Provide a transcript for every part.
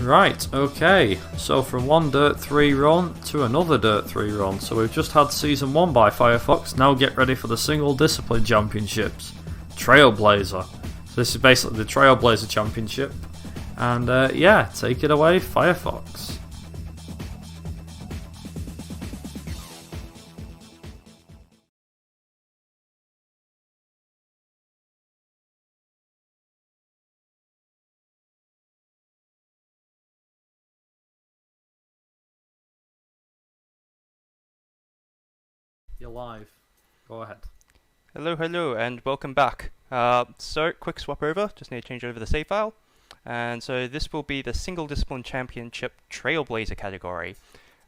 Right, okay, so from one Dirt 3 run to another Dirt 3 run. So we've just had Season 1 by FireFox, now get ready for the Single Discipline Championships. Trailblazer. So this is basically the Trailblazer Championship. And yeah, take it away, FireFox. You're live. Go ahead. Hello, and welcome back. So, quick swap over, just need to change over the save file. And so this will be the Single Discipline Championship Trailblazer category.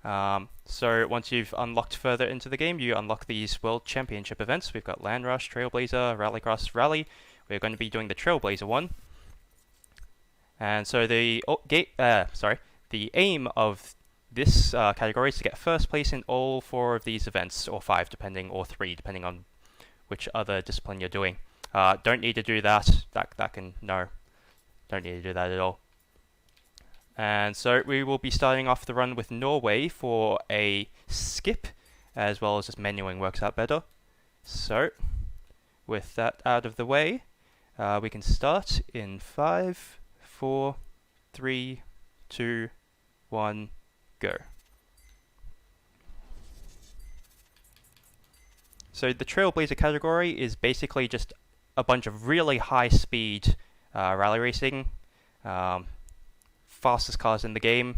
So once you've unlocked further into the game, you unlock these World Championship events. We've got Land Rush, Trailblazer, Rallycross, Rally. We're going to be doing the Trailblazer one. And so the aim of this category is to get first place in all 4 of these events, or 5 depending, or 3 depending on which other discipline you're doing. Don't need to do that. Don't need to do that at all. And so we will be starting off the run with Norway for a skip, as well as just menuing works out better. So, with that out of the way, we can start in 5, 4, 3, 2, 1, go. So the Trailblazer category is basically just a bunch of really high speed rally racing, fastest cars in the game.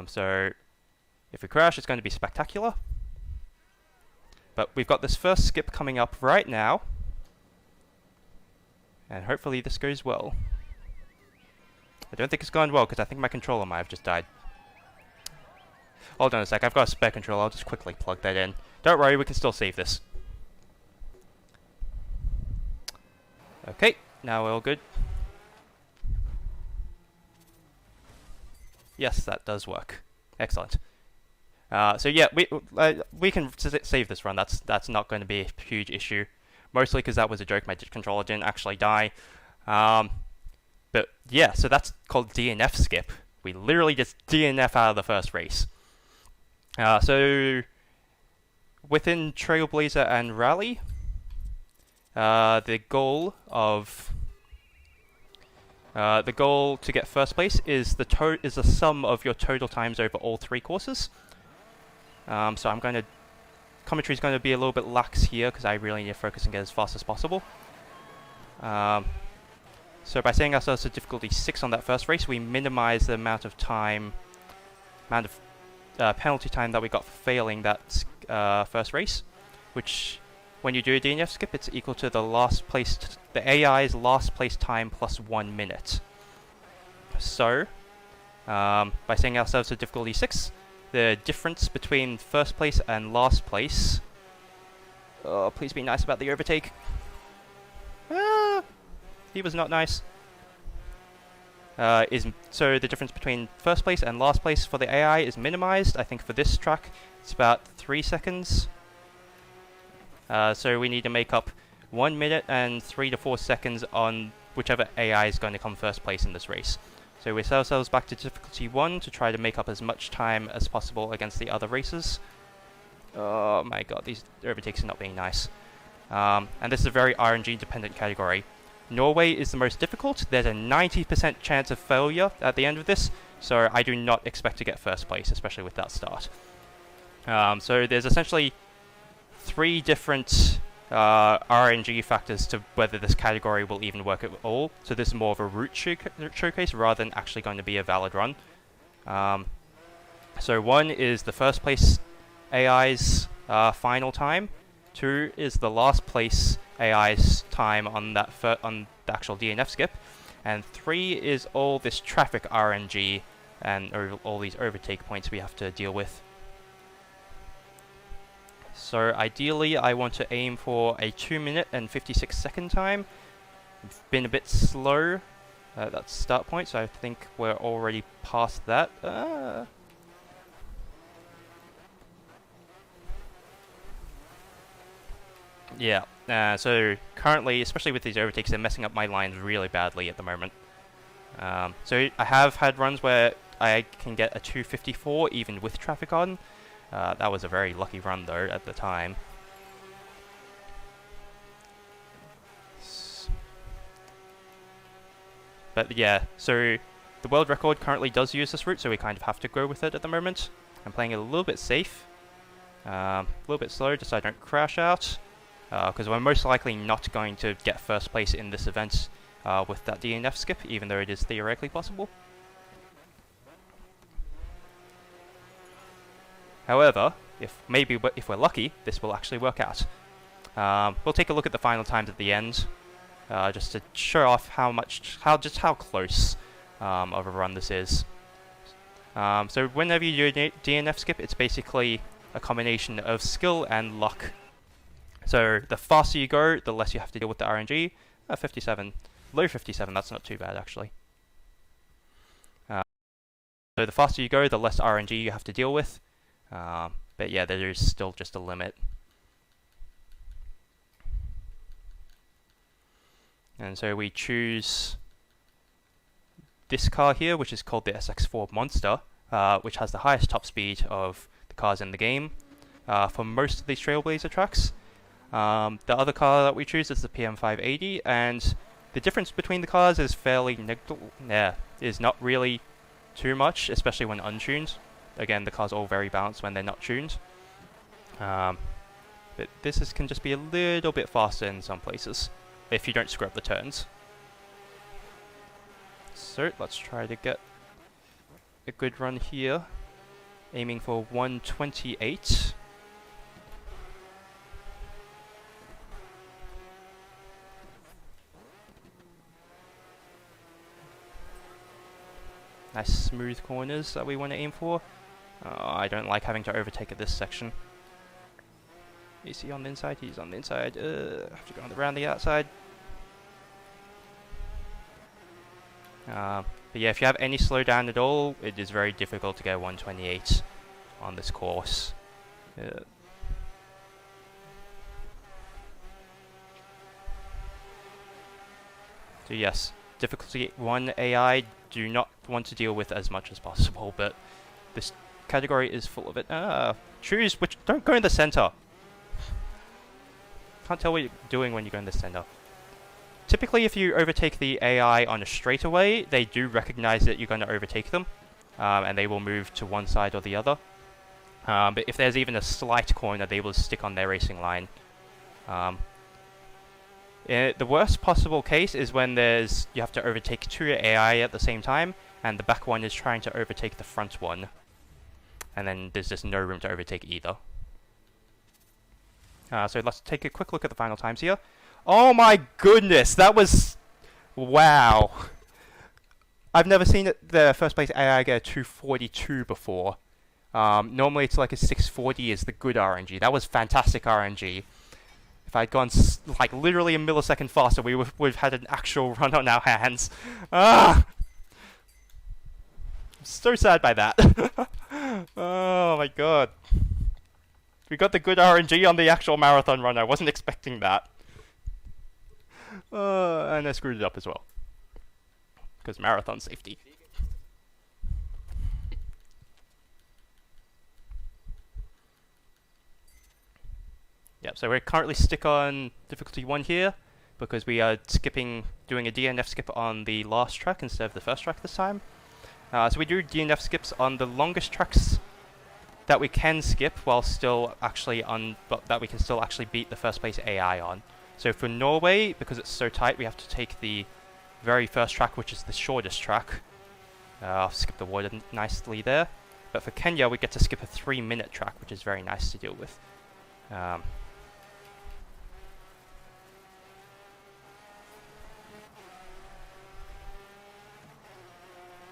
So if we crash, it's going to be spectacular. But we've got this first skip coming up right now, and hopefully this goes well. I don't think it's going well because I think my controller might have just died. Hold on a sec, I've got a spare controller, I'll just quickly plug that in. Don't worry, we can still save this. Okay, now we're all good. Yes, that does work. Excellent. So yeah, we can save this run. That's not going to be a huge issue. Mostly because that was a joke. My controller didn't actually die. But yeah, so that's called DNF skip. We literally just DNF out of the first race. So within Trailblazer and Rally, the goal to get first place is the sum of your total times over all 3 courses. So commentary is going to be a little bit lax here because I really need to focus and get as fast as possible. So by setting ourselves to difficulty 6 on that first race, we minimize the amount of penalty time that we got for failing that first race, which when you do a DNF skip, it's equal to the AI's last place time plus 1 minute. So, by setting ourselves to difficulty 6, the difference between first place and last place... Oh, please be nice about the overtake. He was not nice. So the difference between first place and last place for the AI is minimized. I think for this track, it's about 3 seconds. So we need to make up 1 minute and 3 to 4 seconds on whichever AI is going to come first place in this race. So we set ourselves back to difficulty 1 to try to make up as much time as possible against the other races. Oh my god, these overtakes are not being nice. And this is a very RNG dependent category. Norway is the most difficult. There's a 90% chance of failure at the end of this, so I do not expect to get first place, especially with that start. So there's essentially 3 different RNG factors to whether this category will even work at all. So this is more of a route showcase rather than actually going to be a valid run. So 1 is the first place AI's final time. 2 is the last place AI's time on the actual DNF skip, and 3 is all this traffic RNG and all these overtake points we have to deal with. So ideally I want to aim for a 2 minute and 56 second time. I've been a bit slow at that start point, so I think we're already past that. Yeah, so currently, especially with these overtakes, they're messing up my lines really badly at the moment. So I have had runs where I can get a 254 even with traffic on. That was a very lucky run though at the time. But yeah, so the world record currently does use this route, so we kind of have to go with it at the moment. I'm playing it a little bit safe, a little bit slow just so I don't crash out, because we're most likely not going to get first place in this event with that DNF skip, even though it is theoretically possible. However, if we're lucky, this will actually work out. We'll take a look at the final times at the end, just to show off how close of a run this is. So whenever you do a DNF skip, it's basically a combination of skill and luck. So the faster you go, the less you have to deal with the RNG. 57, low 57, that's not too bad actually. So the faster you go, the less RNG you have to deal with. But yeah, there is still just a limit. And so we choose this car here, which is called the SX4 Monster, which has the highest top speed of the cars in the game for most of these Trailblazer tracks. The other car that we choose is the PM580, and the difference between the cars is is not really too much, especially when untuned. Again, the cars are all very balanced when they're not tuned. But this can just be a little bit faster in some places, if you don't screw up the turns. So let's try to get a good run here, aiming for 128. Nice smooth corners that we want to aim for. I don't like having to overtake at this section. Is he on the inside? He's on the inside. Have to go around the outside. But yeah, if you have any slowdown at all, it is very difficult to get 128 on this course. So yes, difficulty 1 AI, do not want to deal with as much as possible, but this category is full of it. Choose which. Don't go in the center. Can't tell what you're doing when you go in the center. Typically, if you overtake the AI on a straightaway, they do recognize that you're going to overtake them, and they will move to one side or the other. But if there's even a slight corner, they will stick on their racing line. The worst possible case is when you have to overtake 2 AI at the same time, and the back one is trying to overtake the front one. And then there's just no room to overtake either. So let's take a quick look at the final times here. Oh my goodness, that was... Wow. I've never seen the first place AI get a 242 before. Normally it's like a 640 is the good RNG. That was fantastic RNG. If I'd gone like literally a millisecond faster, we would have had an actual run on our hands. I'm so sad by that. Oh my god. We got the good RNG on the actual marathon run. I wasn't expecting that. And I screwed it up as well. Because marathon safety. Yep, so we're currently stick on difficulty 1 here, because we are doing a DNF skip on the last track instead of the first track this time. So we do DNF skips on the longest tracks that we can skip while still actually but that we can still actually beat the first place AI on. So for Norway, because it's so tight, we have to take the very first track, which is the shortest track. I'll skip the water nicely there. But for Kenya, we get to skip a 3-minute track, which is very nice to deal with.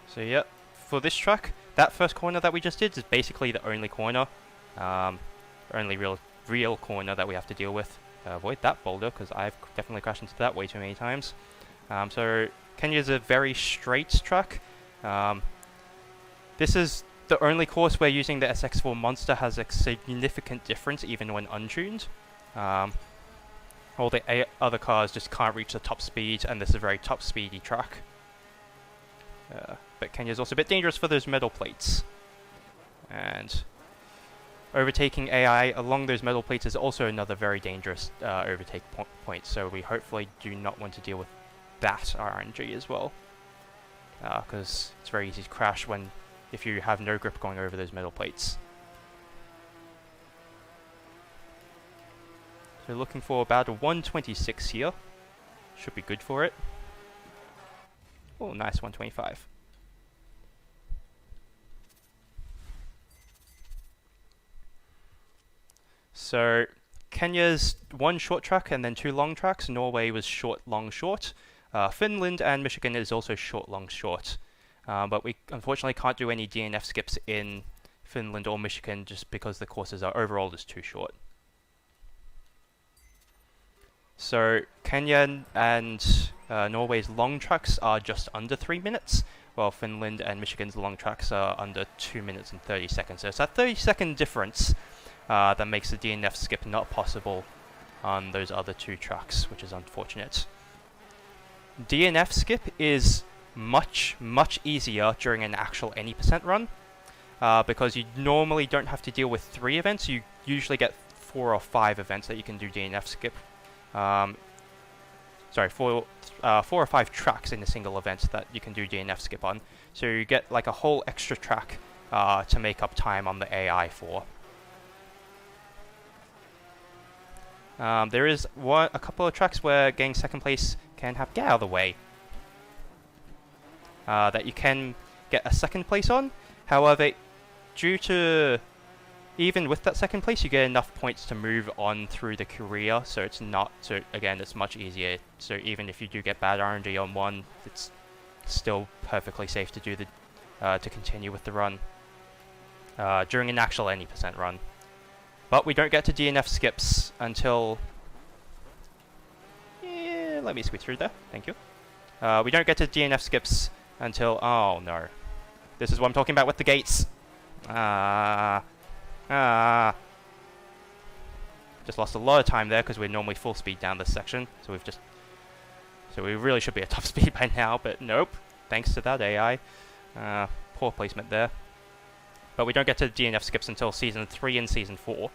So yeah, for this track, that first corner that we just did is basically the only corner, only real corner that we have to deal with. Avoid that boulder, because I've definitely crashed into that way too many times. So Kenya is a very straight track. This is the only course where using the SX4 Monster has a significant difference, even when untuned. All the other cars just can't reach the top speed, and this is a very top speedy track. But Kenya's also a bit dangerous for those metal plates. And overtaking AI along those metal plates is also another very dangerous overtake point, so we hopefully do not want to deal with that RNG as well. Because it's very easy to crash if you have no grip going over those metal plates. So looking for about a 126 here. Should be good for it. Oh, nice 125. So Kenya's one short track and then two long tracks. Norway was short, long, short. Finland and Michigan is also short, long, short. But we unfortunately can't do any DNF skips in Finland or Michigan just because the courses are overall just too short. So Kenya and Norway's long tracks are just under 3 minutes, while Finland and Michigan's long tracks are under 2 minutes and 30 seconds. So it's that 30-second difference that makes the DNF skip not possible on those other two tracks, which is unfortunate. DNF skip is much easier during an actual any % run, because you normally don't have to deal with 3 events. You usually get 4 or 5 events that you can do DNF skip. Sorry, 4 or 5 tracks in a single event that you can do DNF skip on. So you get like a whole extra track to make up time on the AI for. There is a couple of tracks where getting second place can have get out of the way. That you can get a second place on. However, due to even with that second place, you get enough points to move on through the career, so it's not, so again, it's much easier. So even if you do get bad RNG on one, it's still perfectly safe to do to continue with the run during an actual any % run. But we don't get to DNF skips until, let me squeeze through there, thank you. We don't get to DNF skips until, oh no, this is what I'm talking about with the gates. Just lost a lot of time there because we're normally full speed down this section, so we really should be at top speed by now, but nope, thanks to that AI. Poor placement there. But we don't get to DNF skips until Season 3 and Season 4.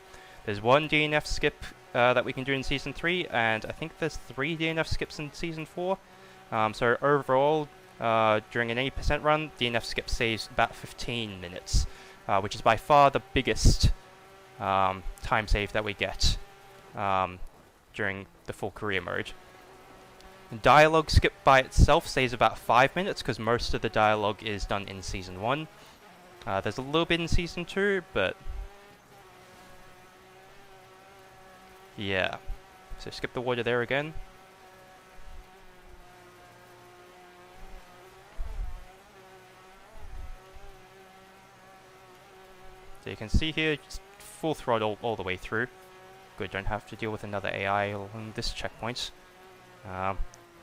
There's one DNF skip that we can do in Season 3, and I think there's 3 DNF skips in Season 4. So overall, during an 80% run, DNF skip saves about 15 minutes, which is by far the biggest time save that we get during the full career mode. Dialogue skip by itself saves about 5 minutes because most of the dialogue is done in Season 1. There's a little bit in Season 2, but yeah. So skip the water there again. So you can see here, just full throttle all the way through. Good, don't have to deal with another AI along this checkpoint.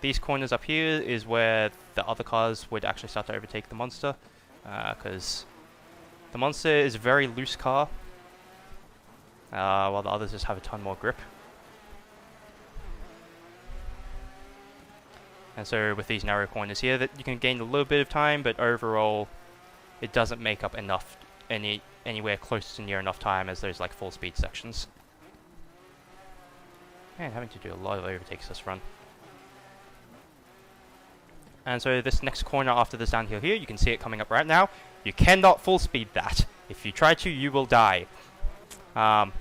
These corners up here is where the other cars would actually start to overtake the monster, because the monster is a very loose car, while the others just have a ton more grip. And so with these narrow corners here, that you can gain a little bit of time, but overall it doesn't make up enough, anywhere close to near enough time as those like full speed sections. Man, having to do a lot of overtakes this run. And so this next corner after this downhill here, you can see it coming up right now. You cannot full speed that. If you try to, you will die. So I'm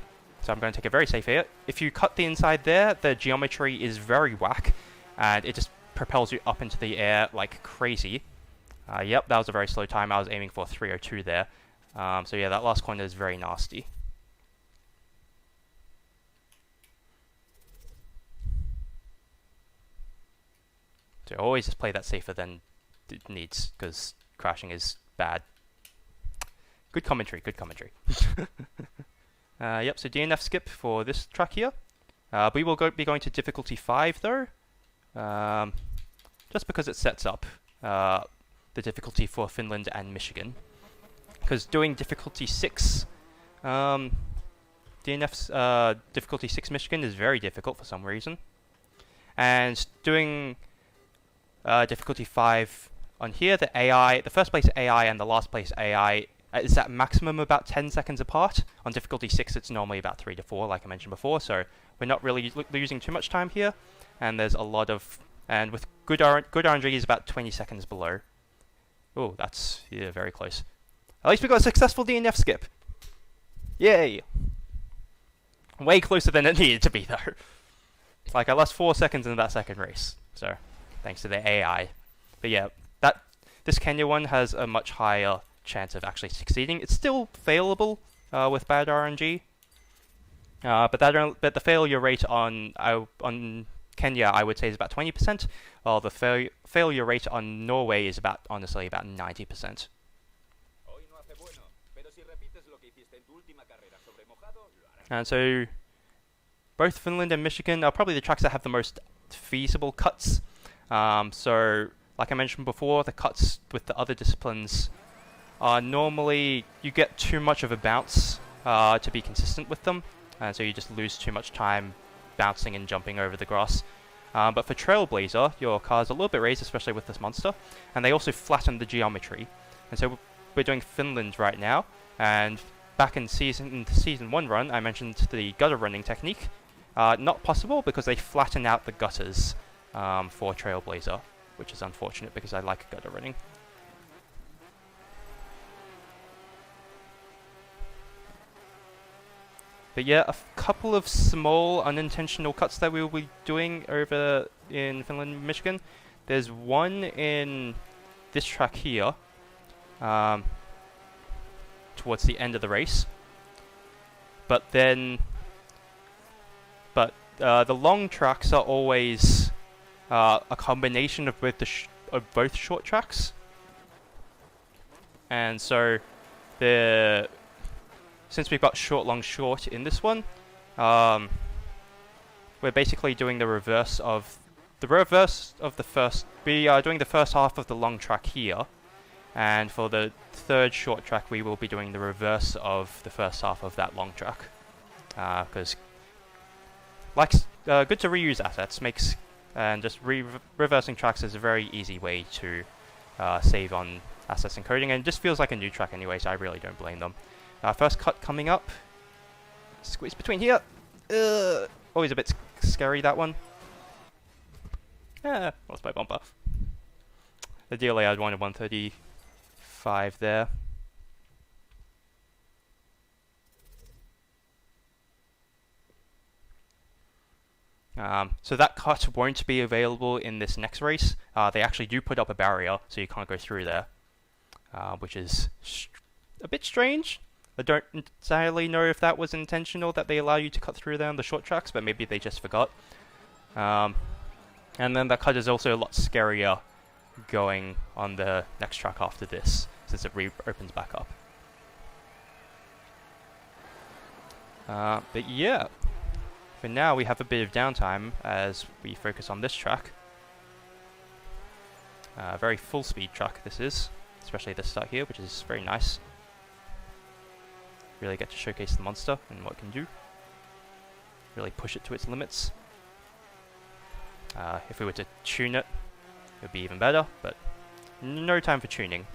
going to take it very safe here. If you cut the inside there, the geometry is very whack, and it just propels you up into the air like crazy. Yep, that was a very slow time. I was aiming for 302 there. So yeah, that last corner is very nasty. So always just play that safer than it needs, because crashing is bad. Good commentary, good commentary. Yep, so DNF skip for this track here. We will be going to difficulty 5 though, just because it sets up the difficulty for Finland and Michigan. Because doing difficulty 6, DNF DNF's difficulty 6 Michigan is very difficult for some reason. And doing difficulty 5 on here, the first place AI and the last place AI is at maximum about 10 seconds apart. On difficulty 6 it's normally about 3 to 4 like I mentioned before, so we're not really losing too much time here. And there's a lot of, and with good RNG is about 20 seconds below. Oh, that's, yeah, very close. At least we got a successful DNF skip. Yay! Way closer than it needed to be though. Like I lost 4 seconds in that second race, so thanks to the AI. But yeah, this Kenya one has a much higher chance of actually succeeding. It's still failable with bad RNG, but the failure rate on Kenya I would say is about 20%, while the failure rate on Norway is honestly about 90%. And so both Finland and Michigan are probably the tracks that have the most feasible cuts. So like I mentioned before, the cuts with the other disciplines are normally, you get too much of a bounce to be consistent with them, and so you just lose too much time bouncing and jumping over the grass. But for Trailblazer, your car's a little bit raised, especially with this monster, and they also flatten the geometry. And so we're doing Finland right now, and back in season 1 run, I mentioned the gutter running technique. Not possible because they flatten out the gutters for Trailblazer, which is unfortunate because I like gutter running. But yeah, a couple of small unintentional cuts that we will be doing over in Finland and Michigan. There's one in this track here, towards the end of the race. But the long tracks are always a combination of both short tracks, and so since we've got short, long, short in this one, we're basically doing the reverse of the first. We are doing the first half of the long track here, and for the third short track we will be doing the reverse of the first half of that long track, because good to reuse assets, and just reversing tracks is a very easy way to save on assets and coding, and it just feels like a new track anyway, so I really don't blame them. First cut coming up. Squeeze between here. Always a bit scary, that one. Lost my bumper. Ideally I'd wanted 135 there. So that cut won't be available in this next race. They actually do put up a barrier, so you can't go through there, which is a bit strange. I don't entirely know if that was intentional, that they allow you to cut through there on the short tracks, but maybe they just forgot. And then that cut is also a lot scarier going on the next track after this, since it opens back up. But yeah, for now we have a bit of downtime as we focus on this track. Very full speed track this is, especially this start here, which is very nice. Really get to showcase the monster and what it can do. Really push it to its limits. If we were to tune it, it would be even better, but no time for tuning.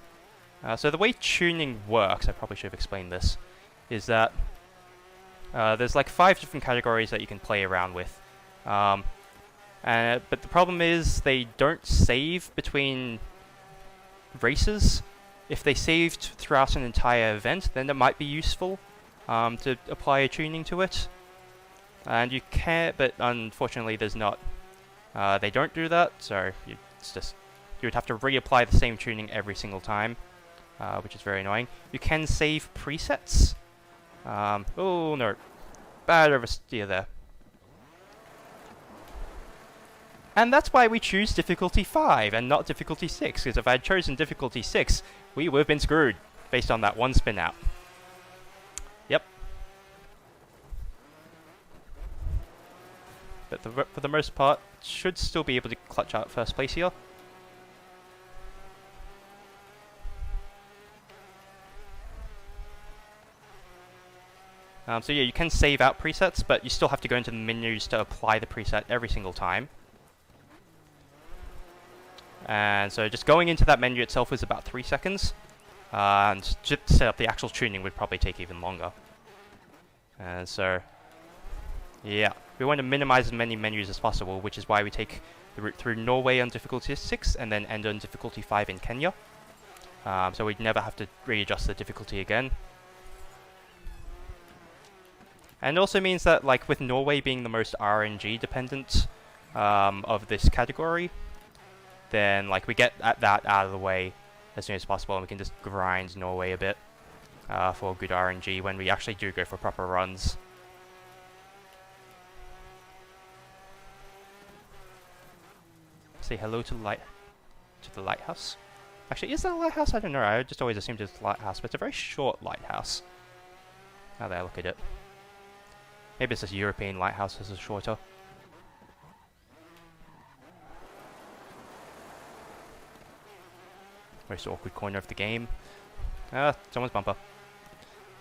So the way tuning works, I probably should have explained this, is that there's like 5 different categories that you can play around with. But the problem is they don't save between races. If they saved throughout an entire event, then it might be useful to apply a tuning to it. And you can, but unfortunately there's not. They don't do that, so you would have to reapply the same tuning every single time, which is very annoying. You can save presets. Oh no, bad oversteer there. And that's why we choose difficulty 5 and not difficulty 6, because if I had chosen difficulty 6, we would have been screwed based on that one spin out. Yep. But for the most part, should still be able to clutch out first place here. So yeah, you can save out presets, but you still have to go into the menus to apply the preset every single time. And so just going into that menu itself is about 3 seconds. And just to set up the actual tuning would probably take even longer. And so, yeah, we want to minimize as many menus as possible, which is why we take the route through Norway on difficulty 6 and then end on difficulty 5 in Kenya. So we'd never have to readjust the difficulty again. And it also means that, like, with Norway being the most RNG dependent of this category, then, like, we get that out of the way as soon as possible, and we can just grind Norway a bit for good RNG when we actually do go for proper runs. Say hello to the lighthouse. Actually, is that a lighthouse? I don't know. I just always assumed it's a lighthouse, but it's a very short lighthouse. Now that I look at it. Maybe it's just European lighthouses are shorter. Most awkward corner of the game. Someone's bumper.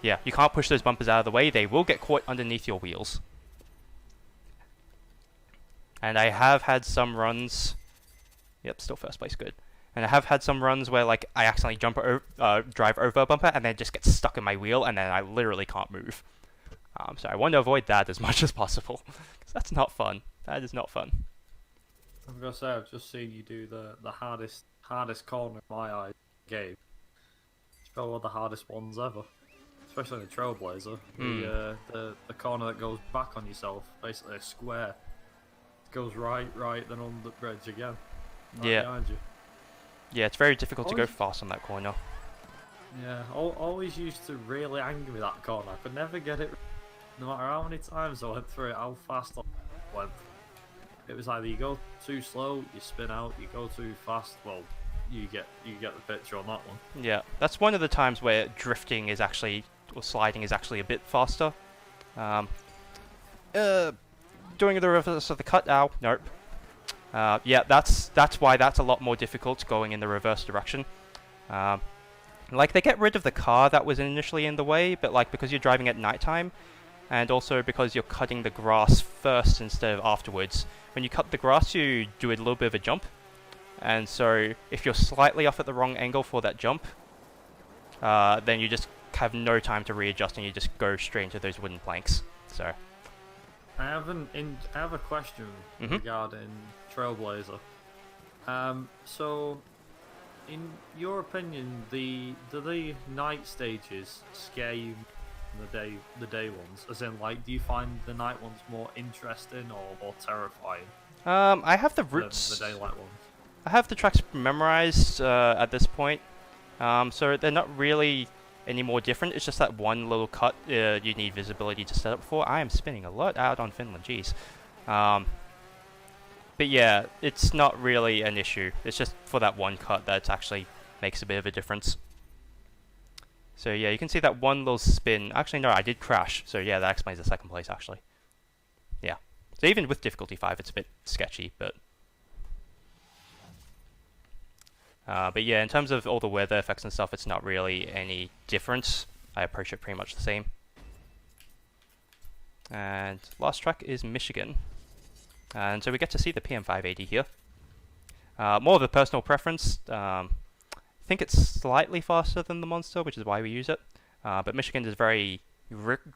Yeah, you can't push those bumpers out of the way. They will get caught underneath your wheels. And I have had some runs... Yep, still first place, good. And I have had some runs where, like, I accidentally drive over a bumper and then it just gets stuck in my wheel and then I literally can't move. So I want to avoid that as much as possible, because that's not fun. That is not fun. I'm gonna say I've just seen you do the hardest corner in my eye game. It's probably one of the hardest ones ever, especially in the Trailblazer. The corner that goes back on yourself, basically a square. It goes right, then on the bridge again. Right behind you. Yeah, it's very difficult to go fast on that corner. Yeah, always used to really anger me that corner. I could never get it. No matter how many times I went through it, how fast I went. It was either you go too slow, you spin out. You go too fast, well, you get the picture on that one. Yeah, that's one of the times where drifting is actually, or sliding is actually a bit faster. Doing the reverse of the cut. Ow, nope. Yeah, that's why that's a lot more difficult going in the reverse direction. Like, they get rid of the car that was initially in the way, but, like, because you're driving at nighttime, and also because you're cutting the grass first instead of afterwards. When you cut the grass, you do a little bit of a jump, and so if you're slightly off at the wrong angle for that jump, then you just have no time to readjust and you just go straight into those wooden planks. So I have a question regarding Trailblazer. So, in your opinion, do the night stages scare you than the day ones? As in, like, do you find the night ones more interesting or more terrifying? I have the routes. The daylight ones. I have the tracks memorized at this point, so they're not really any more different. It's just that one little cut you need visibility to set up for. I am spinning a lot out on Finland, jeez. But yeah, it's not really an issue. It's just for that one cut that actually makes a bit of a difference. So yeah, you can see that one little spin. Actually, no, I did crash. So yeah, that explains the second place, actually. Yeah. So even with difficulty 5, it's a bit sketchy, but... but yeah, in terms of all the weather effects and stuff, it's not really any different. I approach it pretty much the same. And last track is Michigan. And so we get to see the PM580 here. More of a personal preference. I think it's slightly faster than the Monster, which is why we use it. But Michigan is a very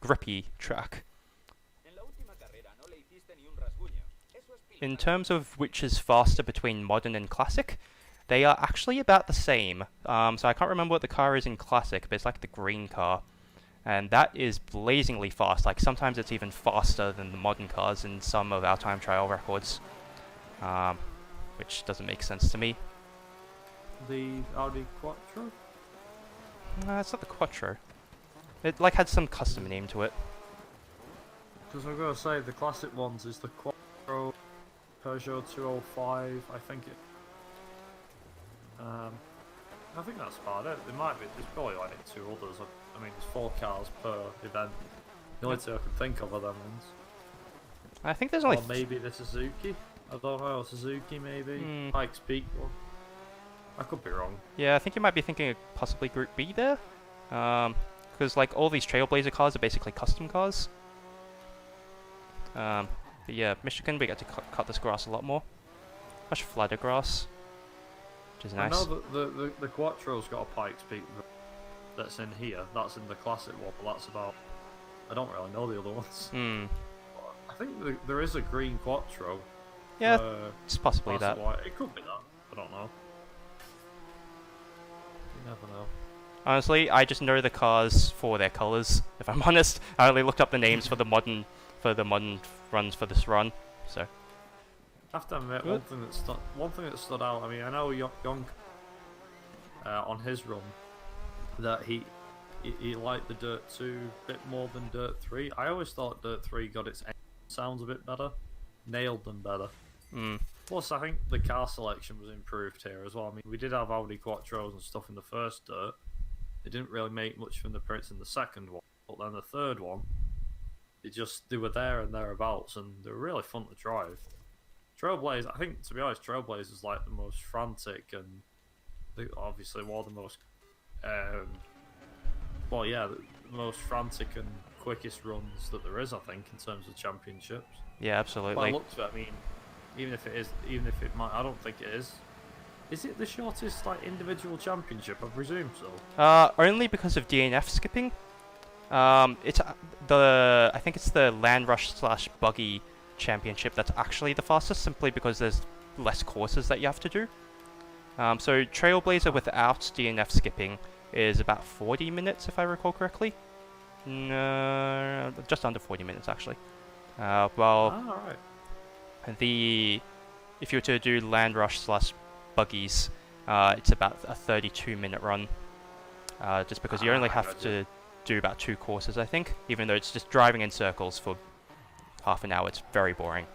grippy track. In terms of which is faster between Modern and Classic, they are actually about the same. So I can't remember what the car is in Classic, but it's like the green car. And that is blazingly fast. Like, sometimes it's even faster than the modern cars in some of our time trial records. Which doesn't make sense to me. The Audi Quattro? No, it's not the Quattro. It, like, had some custom name to it. Because I'm going to say, the classic ones is the Quattro, Peugeot 205, I think it... I think that's about it. There might be, there's probably like 2 others. I mean, there's 4 cars per event. The only 2 I can think of are them ones. I think there's only... Or maybe the Suzuki. I don't know, Suzuki maybe. Pikes Peak one. I could be wrong. Yeah, I think you might be thinking of possibly Group B there. because like all these Trailblazer cars are basically custom cars. But yeah, Michigan, we get to cut this grass a lot more. Much flatter grass, which is nice. I know that the Quattro's got a Pikes Peak that's in here. That's in the classic one, but that's about... I don't really know the other ones. I think there is a green Quattro. Yeah, it's possibly that. White. It could be that. I don't know. You never know. Honestly, I just know the cars for their colours. If I'm honest, I only looked up the names for the modern runs for this run. So. I have to admit, one thing that stood out. I mean, I know Young on his run that he liked the Dirt 2 a bit more than Dirt 3. I always thought Dirt 3 got its sounds a bit better, nailed them better. Plus, I think the car selection was improved here as well. I mean, we did have Audi Quattros and stuff in the first Dirt. They didn't really make much from the prints in the second one, but then the third one, they were there and thereabouts, and they were really fun to drive. Trailblazer, I think, to be honest, Trailblazer is like the most frantic and obviously one of the most, the most frantic and quickest runs that there is, I think, in terms of championships. Yeah, absolutely. By the looks of it, I mean, even if it might, I don't think it is. Is it the shortest like individual championship? I presume so. Only because of DNF skipping. I think it's the Land Rush / Buggy championship that's actually the fastest, simply because there's less courses that you have to do. So Trailblazer without DNF skipping is about 40 minutes, if I recall correctly. No, just under 40 minutes actually. Alright. If you were to do Land Rush / Buggies, it's about a 32-minute run. Just because you only have to do about 2 courses, I think. Even though it's just driving in circles for half an hour, it's very boring.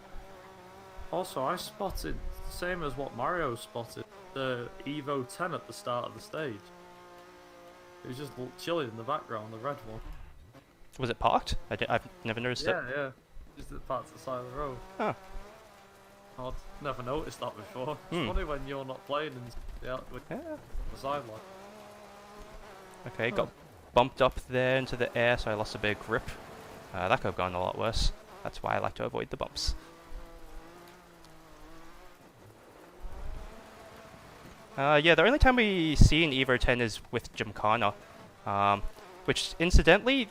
Also, I spotted, same as what Mario spotted, the Evo 10 at the start of the stage. It was just chilling in the background, the red one. Was it parked? I've never noticed it. Yeah. Just parked at the side of the road. Huh. I'd never noticed that before. It's funny when you're not playing and with the sideline. Okay, got bumped up there into the air, so I lost a bit of grip. That could have gone a lot worse. That's why I like to avoid the bumps. Yeah, the only time we see an Evo 10 is with Gymkhana. Which, incidentally,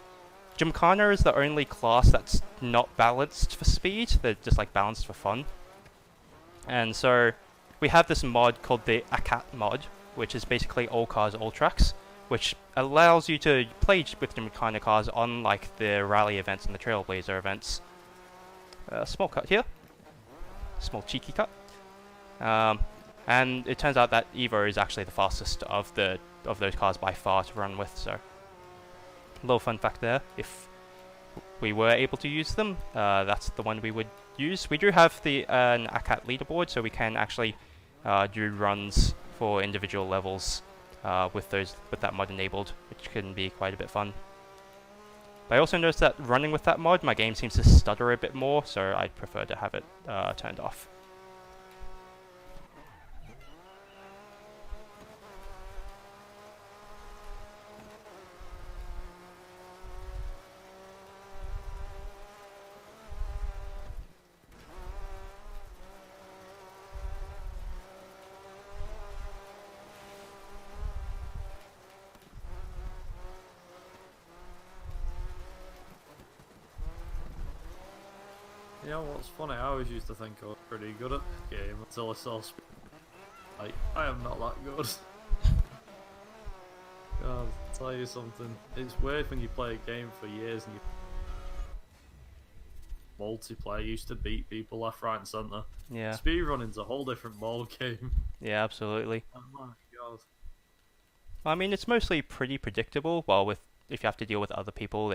Gymkhana is the only class that's not balanced for speed. They're just like balanced for fun. And so we have this mod called the ACAT mod, which is basically all cars, all tracks, which allows you to play with Gymkhana cars on like the rally events and the Trailblazer events. Small cut here. Small cheeky cut. And it turns out that Evo is actually the fastest of those cars by far to run with, so a little fun fact there. If we were able to use them, that's the one we would use. We do have an ACAT leaderboard, so we can actually do runs for individual levels with that mod enabled, which can be quite a bit fun. But I also noticed that running with that mod, my game seems to stutter a bit more, so I'd prefer to have it turned off. You know what's funny? I always used to think I was pretty good at this game until I saw like, I am not that good. God, I'll tell you something. It's weird when you play a game for years and you multiplayer used to beat people left, right, and centre. Yeah. Speedrunning's a whole different ball game. Yeah, absolutely. Oh my god. I mean, it's mostly pretty predictable. While if you have to deal with other people,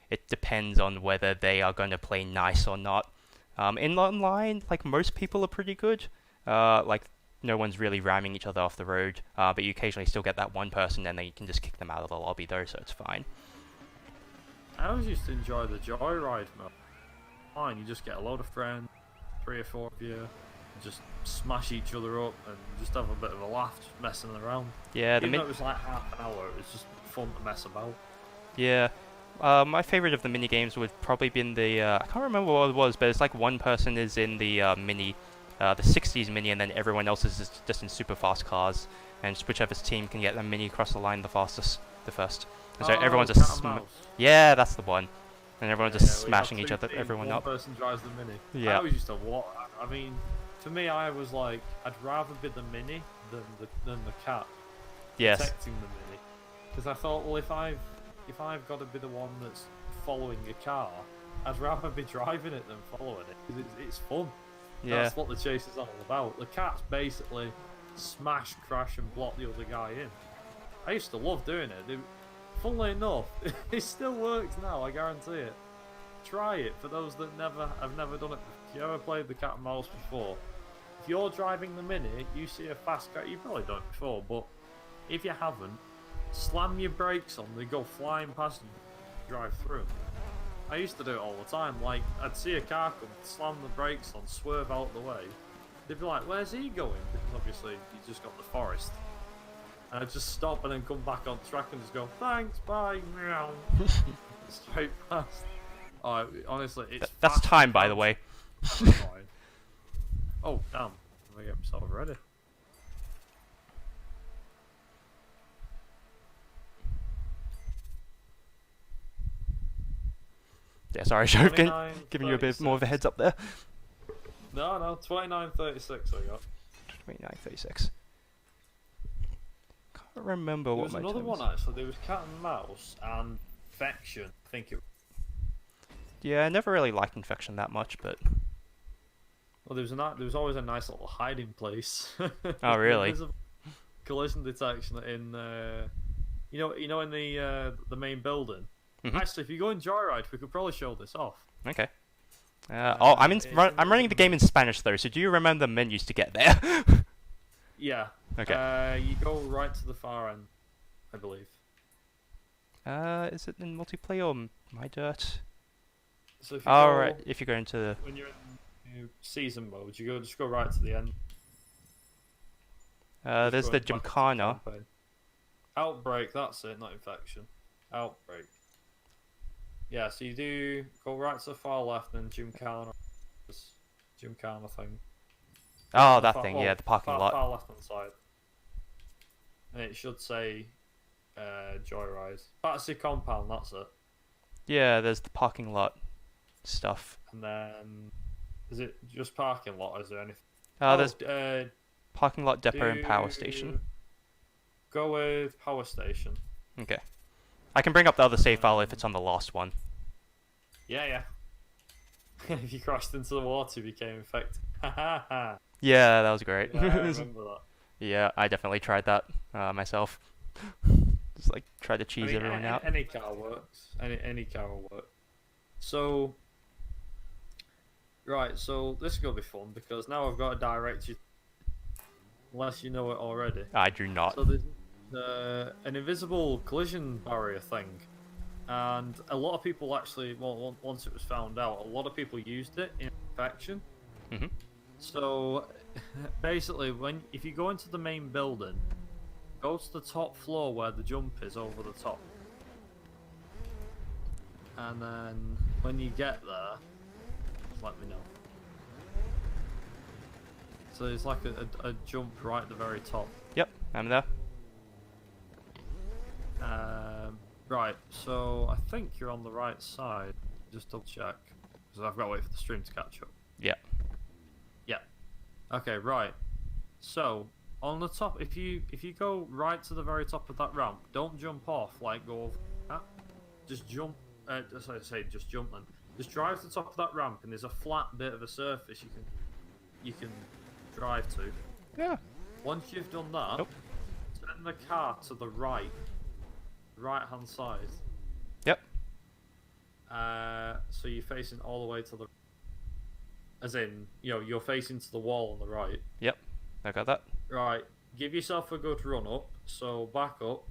it depends on whether they are going to play nice or not. In online, like, most people are pretty good. Like, no one's really ramming each other off the road, but you occasionally still get that one person, and then you can just kick them out of the lobby though, so it's fine. I always used to enjoy the joyride mode. Fine, you just get a load of friends, 3 or 4 of you, and just smash each other up and just have a bit of a laugh, just messing around. Yeah, even though it was like half an hour, it was just fun to mess about. Yeah. My favorite of the mini games would probably been the I can't remember what it was, but it's like one person is in the mini, the 60s mini, and then everyone else is just in super fast cars, and just whichever team can get the mini across the line the fastest, the first. And so everyone's just yeah, that's the one, and everyone's just smashing everyone up. One person drives the mini. Yeah. I always used to what? I mean, for me, I was like, I'd rather be the mini than the cat protecting the mini, because I thought, well, if I've got to be the one that's following a car, I'd rather be driving it than following it, because it's fun. Yeah. That's what the chase is all about. The cats basically smash, crash, and block the other guy in. I used to love doing it. Funnily enough, it still works now, I guarantee it. Try it for those that have never done it. If you ever played the cat and mouse before, if you're driving the mini, you see a fast car, you've probably done it before, but if you haven't, slam your brakes on, they go flying past you, drive through. I used to do it all the time. Like, I'd see a car come, slam the brakes on, swerve out the way. They'd be like, where's he going? Because obviously, you just got the forest. And I'd just stop and then come back on track and just go, thanks, bye, meow. Straight past. Oh, honestly, it's that's time, by the way. Oh, damn. Let me get myself ready. Yeah, sorry, Joe, giving you a bit more of a heads up there. No, 29:36 I got. 29:36. Can't remember what my another one actually. There was cat and mouse and infection. I think it. Yeah, I never really liked infection that much, but. Well, there was always a nice little hiding place. Oh, really? Collision detection in you know in the main building. Mm-hmm. Actually, if you go in Joyride, we could probably show this off. Okay. I'm running the game in Spanish though, so do you remember the menus to get there? Yeah. Okay. You go right to the far end, I believe. Is it in multiplayer or My Dirt? So if right. If you go into the... When you're in season mode, just go right to the end. There's the Gymkhana. Outbreak, that's it, not infection. Outbreak. Yeah, so you do go right to the far left and Gymkhana thing. Oh, that thing, yeah, the parking lot. Far left hand side. And it should say Joyride. Fantasy Compound, that's it. Yeah, there's the parking lot stuff. And then, is it just parking lot or is there anything? There's parking lot, depot, and power station. Go with power station. Okay. I can bring up the other save file if it's on the last one. Yeah. If you crashed into the water, you became infected. Yeah, that was great. Yeah, I remember that. Yeah, I definitely tried that myself. Just like try to cheese everyone out. Any car works. Any car will work. So, right. So this is gonna be fun because now I've got to direct you. Unless you know it already. I do not. So there's an invisible collision barrier thing, and a lot of people actually, well, once it was found out, a lot of people used it in infection. Mm-hmm. So basically, if you go into the main building, go to the top floor where the jump is over the top, and then when you get there, just let me know. So it's like a jump right at the very top. Yep, I'm there. Right, so I think you're on the right side. Just double check, because I've got to wait for the stream to catch up. Yeah. Yeah. Okay, right. So on the top, if you go right to the very top of that ramp, don't jump off. Like go over that. Just jump. Just jump then. Just drive to the top of that ramp, and there's a flat bit of a surface you can drive to. Yeah. Once you've done that, turn the car to the right hand side. Yep. So you're facing all the way to the, as in, you're facing to the wall on the right. Yep, I got that. Right, give yourself a good run up. So back up.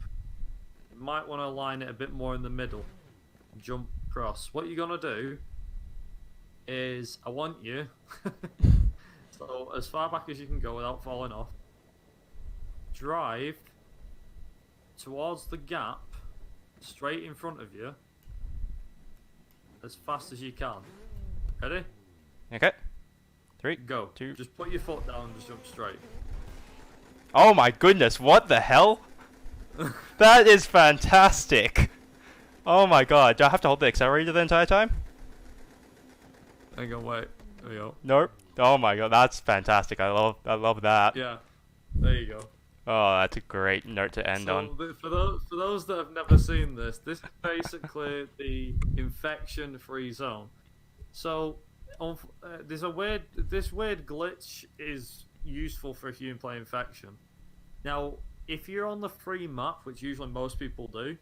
You might want to align it a bit more in the middle. Jump across. What you're gonna do is, I want you. So as far back as you can go without falling off. Drive towards the gap straight in front of you, as fast as you can. Ready? Okay. 3, Go. 2. Just put your foot down and just jump straight. Oh my goodness! What the hell? That is fantastic. Oh my god! Do I have to hold the accelerator the entire time? Hang on, wait. There you go. Nope. Oh my god, that's fantastic. I love that. Yeah. There you go. Oh, that's a great note to end on. For those that have never seen this is basically the infection-free zone. So, this weird glitch is useful for if you play infection. Now, if you're on the free map, which usually most people do,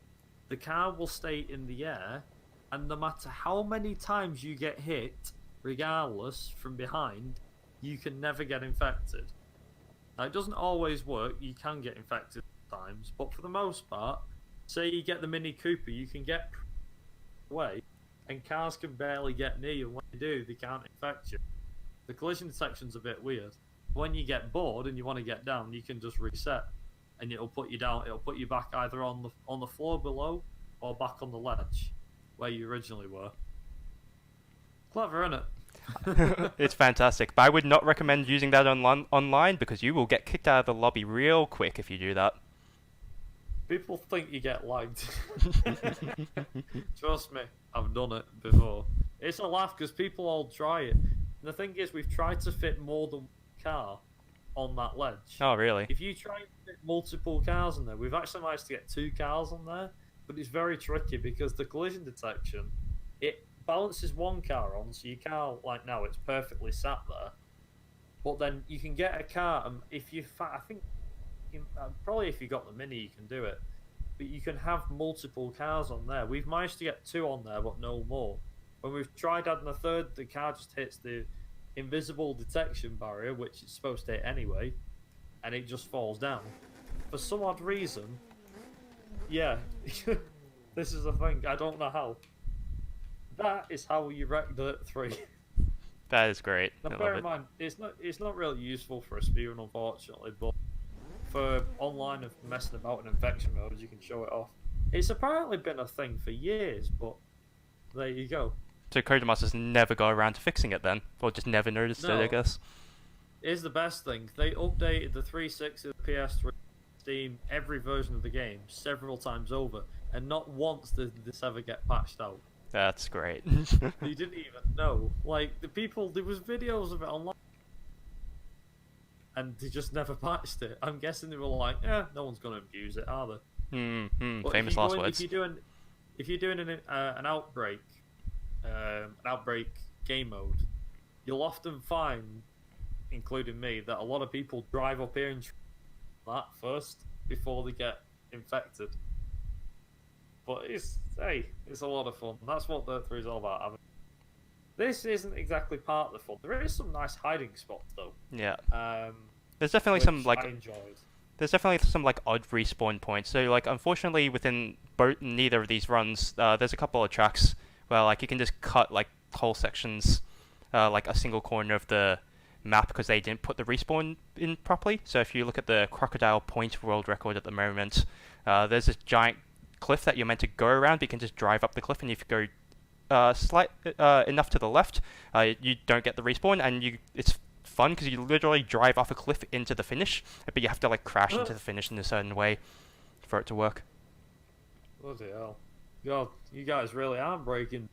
the car will stay in the air, and no matter how many times you get hit, regardless from behind, you can never get infected. Now, it doesn't always work. You can get infected sometimes, but for the most part, say you get the Mini Cooper, you can get away, and cars can barely get near you. And when they do, they can't infect you. The collision detection's a bit weird. When you get bored and you want to get down, you can just reset, and it'll put you down. It'll put you back either on the floor below or back on the ledge where you originally were. Clever, isn't it? It's fantastic, but I would not recommend using that online because you will get kicked out of the lobby real quick if you do that. People think you get lagged. Trust me, I've done it before. It's a laugh because people all try it. And the thing is, we've tried to fit more than one car on that ledge. Oh, really? If you try and fit multiple cars in there, we've actually managed to get 2 cars on there, but it's very tricky because the collision detection, it balances one car on, so your car, like now, it's perfectly sat there. But then you can get a car, and if you, I think, probably if you got the Mini, you can do it. But you can have multiple cars on there. We've managed to get 2 on there, but no more. When we've tried adding a third, the car just hits the invisible detection barrier, which it's supposed to hit anyway, and it just falls down. For some odd reason, yeah, this is the thing. I don't know how. That is how you wreck Dirt 3. That is great. Now, bear in mind, it's not really useful for a speedrun, unfortunately, but for online of messing about in infection mode, you can show it off. It's apparently been a thing for years, but there you go. So Codemasters never got around to fixing it then? Or just never noticed it, I guess? Here's the best thing. They updated the 360, the PS3, Steam, every version of the game several times over, and not once did this ever get patched out. That's great. They didn't even know. Like, there was videos of it online, and they just never patched it. I'm guessing they were like, no one's going to abuse it, are they? Famous last words. If you're doing an outbreak game mode, you'll often find, including me, that a lot of people drive up here and try that first before they get infected. But it's a lot of fun. That's what Dirt 3 is all about. This isn't exactly part of the fun. There is some nice hiding spots though. Yeah. There's definitely some I enjoyed. There's definitely some like odd respawn points. So like unfortunately within neither of these runs, there's a couple of tracks where like you can just cut like whole sections, like a single corner of the map because they didn't put the respawn in properly. So if you look at the Crocodile Point world record at the moment, there's this giant cliff that you're meant to go around, but you can just drive up the cliff, and if you go enough to the left, you don't get the respawn, and it's fun because you literally drive off a cliff into the finish, but you have to like crash into the finish in a certain way for it to work. Bloody hell. God, you guys really are breaking.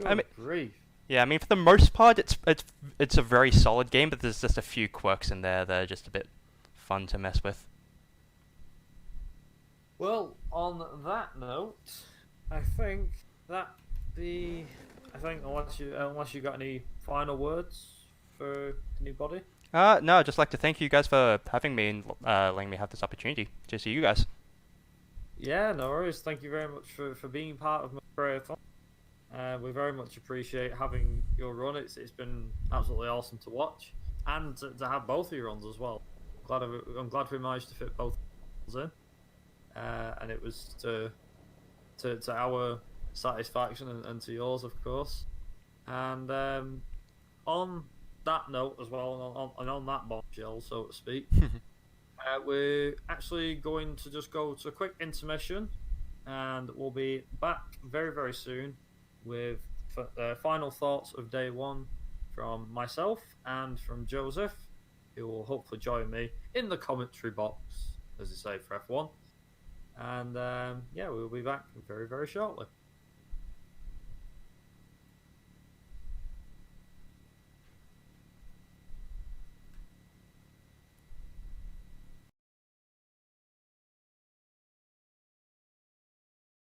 I mean, grief. Yeah, I mean, for the most part, it's a very solid game, but there's just a few quirks in there that are just a bit fun to mess with. Well, on that note, I think unless you got any final words for anybody. No, I'd just like to thank you guys for having me and letting me have this opportunity to see you guys. Yeah, no worries. Thank you very much for being part of McRaeathon. We very much appreciate having your run. It's been absolutely awesome to watch, and to have both of your runs as well. I'm glad we managed to fit both in, and it was to our satisfaction and to yours, of course. And on that note as well, and on that bombshell, so to speak, we're actually going to just go to a quick intermission. and we'll be back very, very soon with final thoughts of day one from myself and from Joseph, who will hopefully join me in the commentary box, as they say for F1. And we'll be back very, very shortly.